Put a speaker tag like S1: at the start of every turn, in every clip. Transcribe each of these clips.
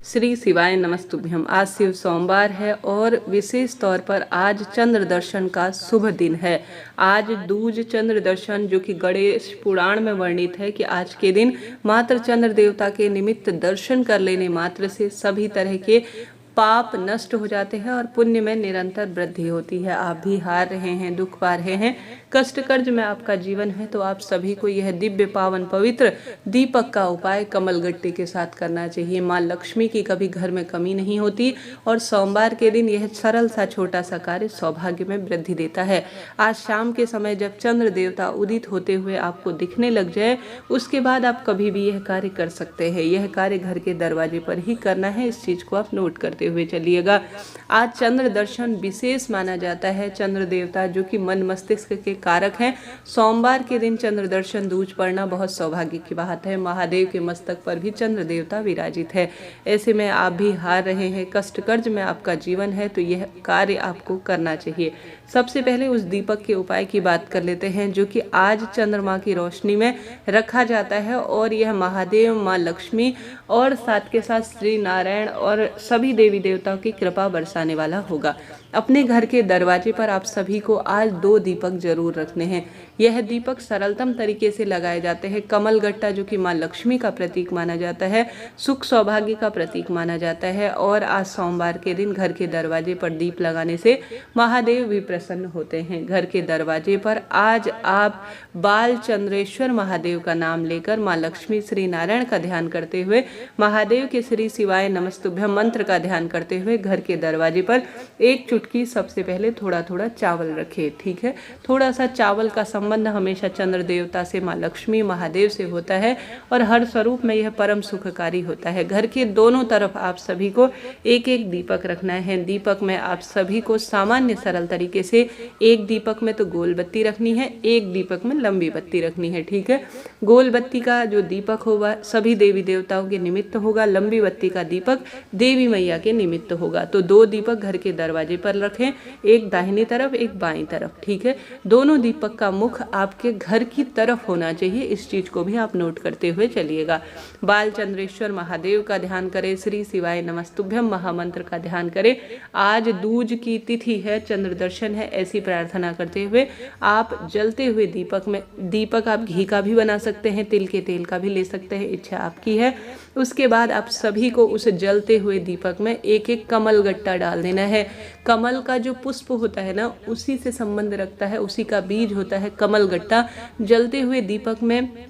S1: श्री शिवाय नमस्तुभ्यम। आज शिव सोमवार है और विशेष तौर पर आज चंद्र दर्शन का शुभ दिन है। आज दूज चंद्र दर्शन, जो कि गणेश पुराण में वर्णित है कि आज के दिन मात्र चंद्र देवता के निमित्त दर्शन कर लेने मात्र से सभी तरह के पाप नष्ट हो जाते हैं और पुण्य में निरंतर वृद्धि होती है। आप भी हार रहे हैं, दुख पा रहे हैं, कष्ट कर्ज में आपका जीवन है, तो आप सभी को यह दिव्य पावन पवित्र दीपक का उपाय कमल गट्टे के साथ करना चाहिए। माँ लक्ष्मी की कभी घर में कमी नहीं होती और सोमवार के दिन यह सरल सा छोटा सा कार्य सौभाग्य में वृद्धि देता है। आज शाम के समय जब चंद्र देवता उदित होते हुए आपको दिखने लग जाए, उसके बाद आप कभी भी यह कार्य कर सकते हैं। यह कार्य घर के दरवाजे पर ही करना है, इस चीज को आप नोट करते हुए चलिएगा। आज चंद्र दर्शन विशेष माना जाता है। चंद्र देवता जो कि मन मस्तिष्क के कारक हैं, सोमवार के दिन चंद्र दर्शन दूज पड़ना बहुत सौभाग्य की बात है। महादेव के मस्तक पर भी चंद्र देवता विराजित है। ऐसे में आप भी हार रहे हैं, कष्ट कर्ज में आपका जीवन है, तो यह कार्य आपको करना चाहिए। सबसे पहले उस दीपक के उपाय की बात कर लेते हैं जो कि आज चंद्रमा की रोशनी में रखा जाता है और यह महादेव, माँ लक्ष्मी और साथ के साथ श्री नारायण और सभी देवी देवताओं की कृपा बरसाने वाला होगा। अपने घर के दरवाजे पर आप सभी को आज 2 दीपक जरूर रखने हैं। यह दीपक सरलतम तरीके से लगाए जाते हैं। कमल गट्टा जो कि माँ लक्ष्मी का प्रतीक माना जाता है, सुख सौभाग्य का प्रतीक माना जाता है और आज सोमवार के दिन घर के दरवाजे पर दीप लगाने से महादेव भी प्रसन्न होते हैं। घर के दरवाजे पर आज आप बाल चंद्रेश्वर महादेव का नाम लेकर माँ लक्ष्मी, श्री नारायण का ध्यान करते हुए, महादेव के श्री शिवाय नमस्तुभ्यम मंत्र का ध्यान करते हुए घर के दरवाजे पर एक चुटकी सबसे पहले थोड़ा थोड़ा चावल रखे। ठीक है, थोड़ा सा चावल का संबंध हमेशा चंद्र देवता से, माँ लक्ष्मी, महादेव से होता है और हर स्वरूप में यह परम सुखकारी होता है। घर के दोनों तरफ आप सभी को एक एक दीपक रखना है। दीपक में आप सभी को सामान्य सरल तरीके से एक दीपक में तो गोल बत्ती रखनी है, एक दीपक में लंबी बत्ती रखनी है। ठीक है, गोल बत्ती का जो दीपक होगा सभी देवी देवताओं के निमित्त होगा, लंबी बत्ती का दीपक देवी मैया के निमित्त होगा। तो 2 दीपक घर के दरवाजे पर रखें, एक दाहिनी तरफ, एक बाईं तरफ। ठीक है, दोनों दीपक का मुख आपके घर की तरफ होना चाहिए, इस चीज को भी आप नोट करते हुए चलिएगा। बाल चंद्रेश्वर महादेव का ध्यान करें, श्री शिवाय नमस्तुभ्यम महामंत्र का ध्यान करें। आज दूज की तिथि है, चंद्र दर्शन है, ऐसी प्रार्थना करते हुए आप जलते हुए दीपक में, दीपक आप घी का भी बना सकते हैं, तिल के तेल का भी ले सकते हैं, इच्छा आपकी है। उसके बाद आप सभी को उस जलते हुए दीपक में एक एक कमल गट्टा डाल देना है। कमल का जो पुष्प होता है ना, उसी से संबंध रखता है, उसी का बीज होता है कमल गट्टा। जलते हुए दीपक में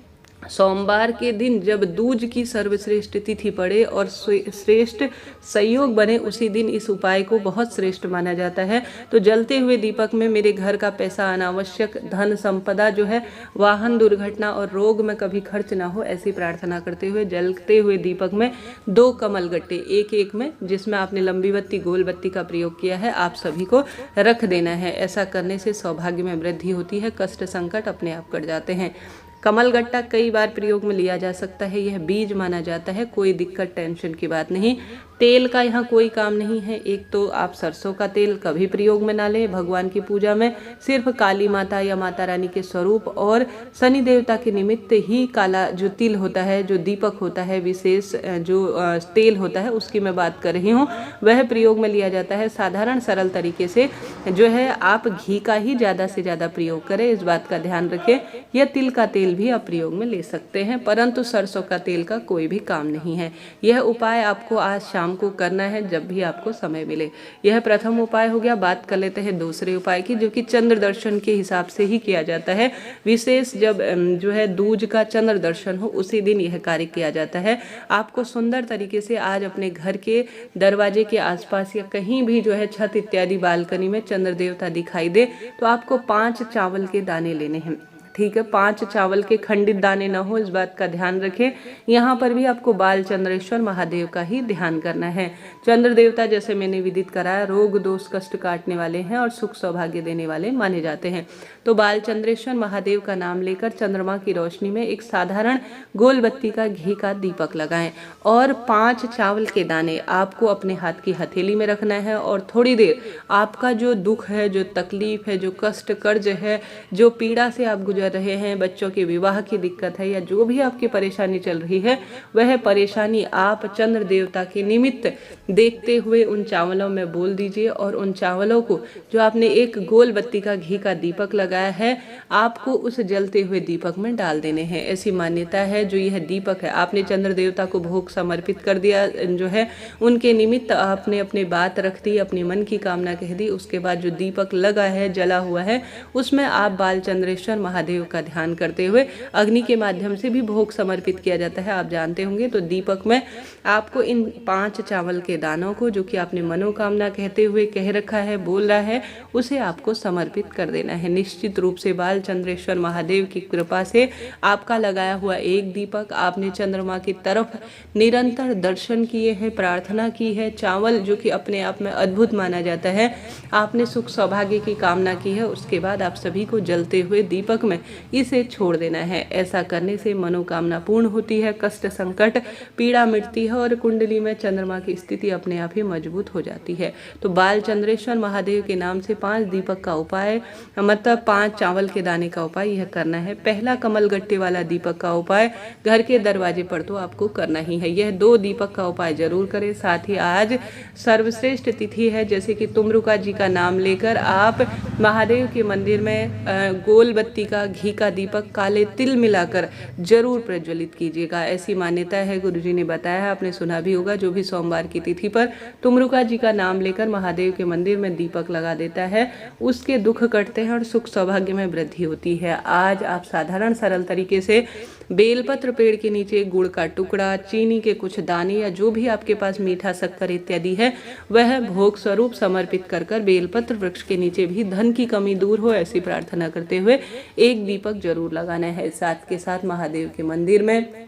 S1: सोमवार के दिन जब दूज की सर्वश्रेष्ठ तिथि पड़े और श्रेष्ठ संयोग बने, उसी दिन इस उपाय को बहुत श्रेष्ठ माना जाता है। तो जलते हुए दीपक में मेरे घर का पैसा, अनावश्यक धन संपदा जो है, वाहन दुर्घटना और रोग में कभी खर्च ना हो, ऐसी प्रार्थना करते हुए जलते हुए दीपक में 2 कमल गट्टे एक एक में, जिसमें आपने लंबी बत्ती, गोल बत्ती का प्रयोग किया है, आप सभी को रख देना है। ऐसा करने से सौभाग्य में वृद्धि होती है, कष्ट संकट अपने आप कट जाते हैं। कमल गट्टा कई बार प्रयोग में लिया जा सकता है, यह बीज माना जाता है, कोई दिक्कत टेंशन की बात नहीं। तेल का यहाँ कोई काम नहीं है। एक तो आप सरसों का तेल कभी प्रयोग में ना लें। भगवान की पूजा में सिर्फ काली माता या माता रानी के स्वरूप और शनि देवता के निमित्त ही काला जो तिल होता है, जो दीपक होता है, विशेष जो तेल होता है, उसकी मैं बात कर रही हूँ, वह प्रयोग में लिया जाता है। साधारण सरल तरीके से जो है आप घी का ही ज़्यादा से ज़्यादा प्रयोग करें, इस बात का ध्यान रखें। यह तिल का तेल भी आप प्रयोग में ले सकते हैं, परंतु सरसों का तेल का कोई भी काम नहीं है। यह उपाय आपको आज शाम को करना है, जब भी आपको समय मिले। यह प्रथम उपाय हो गया। बात कर लेते हैं दूसरे उपाय की, जो कि चंद्र दर्शन के हिसाब से ही किया जाता है। विशेष जब जो है दूज का चंद्र दर्शन हो, उसी दिन यह कार्य किया जाता है। आपको सुंदर तरीके से आज अपने घर के दरवाजे के आसपास या कहीं भी जो है छत इत्यादि बालकनी में चंद्र देवता दिखाई दे, तो आपको 5 चावल के दाने लेने हैं। ठीक है, 5 चावल के खंडित दाने ना हो, इस बात का ध्यान रखें। यहाँ पर भी आपको बाल चंद्रेश्वर महादेव का ही ध्यान करना है। चंद्र देवता, जैसे मैंने विदित कराया, रोग दोष कष्ट काटने वाले हैं और सुख सौभाग्य देने वाले माने जाते हैं। तो बाल चंद्रेश्वर महादेव का नाम लेकर चंद्रमा की रोशनी में एक साधारण गोल बत्ती का घी का दीपक लगाएं और 5 चावल के दाने आपको अपने हाथ की हथेली में रखना है और थोड़ी देर आपका जो दुख है, जो तकलीफ है, जो कष्ट कर्ज है, जो पीड़ा से आप गुजर गुजर रहे हैं, बच्चों के विवाह की दिक्कत है या जो भी आपकी परेशानी चल रही है, वह परेशानी आप चंद्र देवता के निमित्त देखते हुए उन चावलों में बोल दीजिए और उन चावलों को जो आपने एक गोल बत्ती का घी का दीपक लगाया है, आपको उस जलते हुए दीपक में डाल देने हैं। ऐसी मान्यता है। जो यह दीपक है, आपने चंद्र देवता को भोग समर्पित कर दिया, जो है उनके निमित्त आपने अपनी बात रख दी, अपनी मन की कामना कह दी। उसके बाद जो दीपक लगा है, जला हुआ है, उसमें आप बालचंद्रेश्वर महादेव का ध्यान करते हुए अग्नि के माध्यम से भी भोग समर्पित किया जाता है, आप जानते होंगे। तो दीपक में आपको इन 5 चावल के दानों को, जो कि आपने मनोकामना कहते हुए कह रखा है, बोल रहा है, उसे आपको समर्पित कर देना है। निश्चित रूप से बालचंद्रेश्वर महादेव की कृपा से आपका लगाया हुआ एक दीपक, आपने चंद्रमा की तरफ निरंतर दर्शन किए हैं, प्रार्थना की है, चावल जो कि अपने आप में अद्भुत माना जाता है, आपने सुख सौभाग्य की कामना की है, उसके बाद आप सभी को जलते हुए दीपक में इसे छोड़ देना है। ऐसा करने से मनोकामना पूर्ण होती है, कष्ट संकट पीड़ा मिटती है और कुंडली में चंद्रमा की स्थिति अपने आप ही मजबूत हो जाती है। तो बालचंद्रेश्वर महादेव के नाम से 5 दीपक का उपाय, मतलब 5 चावल के दाने का उपाय यह करना है। पहला कमल गट्टे वाला दीपक का उपाय घर के दरवाजे पर तो आपको करना ही है। यह 2 दीपक का उपाय जरूर करें। साथ ही आज सर्वश्रेष्ठ तिथि है, जैसे कि तुमरुका जी का नाम लेकर आप महादेव के मंदिर में गोल बत्ती का घी का दीपक काले तिल मिलाकर जरूर प्रज्वलित कीजिएगा। ऐसी मान्यता है, गुरुजी ने बताया है, आपने सुना भी होगा। जो भी सोमवार की तिथि पर तुमरुका जी का नाम लेकर महादेव के मंदिर में दीपक लगा देता है, उसके दुख कटते हैं और सुख सौभाग्य में वृद्धि होती है। आज आप साधारण सरल तरीके से बेलपत्र पेड़ के नीचे गुड़ का टुकड़ा, चीनी के कुछ दाने या जो भी आपके पास मीठा शक्कर इत्यादि है, वह भोग स्वरूप समर्पित कर बेलपत्र वृक्ष के नीचे भी धन की कमी दूर हो, ऐसी प्रार्थना करते हुए एक दीपक जरूर लगाना है। साथ के साथ महादेव के मंदिर में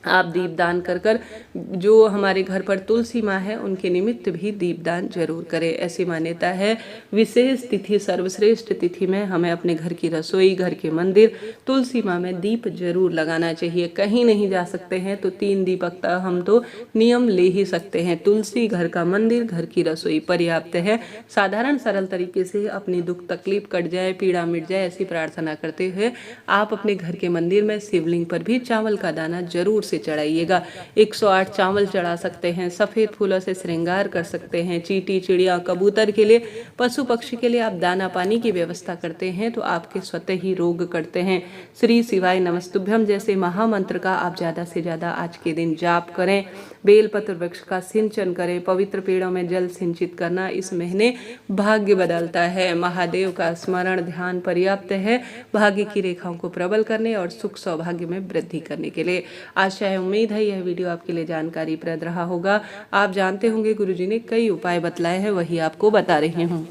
S1: आप दीपदान कर जो हमारे घर पर तुलसी माँ है, उनके निमित्त भी दीपदान जरूर करें। ऐसी मान्यता है। विशेष तिथि, सर्वश्रेष्ठ तिथि में हमें अपने घर की रसोई, घर के मंदिर, तुलसी माँ में दीप जरूर लगाना चाहिए। कहीं नहीं जा सकते हैं तो 3 दीपक का हम तो नियम ले ही सकते हैं। तुलसी, घर का मंदिर, घर की रसोई पर्याप्त है। साधारण सरल तरीके से अपनी दुख तकलीफ कट जाए, पीड़ा मिट जाए, ऐसी प्रार्थना करते हुए आप अपने घर के मंदिर में शिवलिंग पर भी चावल का दाना जरूर से चढ़ाइएगा। 108 चावल चढ़ा सकते हैं, सफेद फूलों से श्रृंगार कर सकते हैं। चींटी, चिड़िया, कबूतर के लिए, पशु पक्षी के लिए आप दाना पानी की व्यवस्था करते हैं तो आपके स्वतः ही रोग कटते हैं। श्री शिवाय नमस्तुभ्यम जैसे महामंत्र का आप ज्यादा से ज्यादा आज के दिन जाप करें। बेलपत्र वृक्ष का सिंचन करें। पवित्र पेड़ों में जल सिंचित करना इस महीने भाग्य बदलता है। महादेव का स्मरण ध्यान पर्याप्त है भाग्य की रेखाओं को प्रबल करने और सुख सौभाग्य में वृद्धि करने के लिए। आशा है, उम्मीद है यह वीडियो आपके लिए जानकारीप्रद रहा होगा। आप जानते होंगे गुरुजी ने कई उपाय बतलाए हैं, वही आपको बता रही हूँ।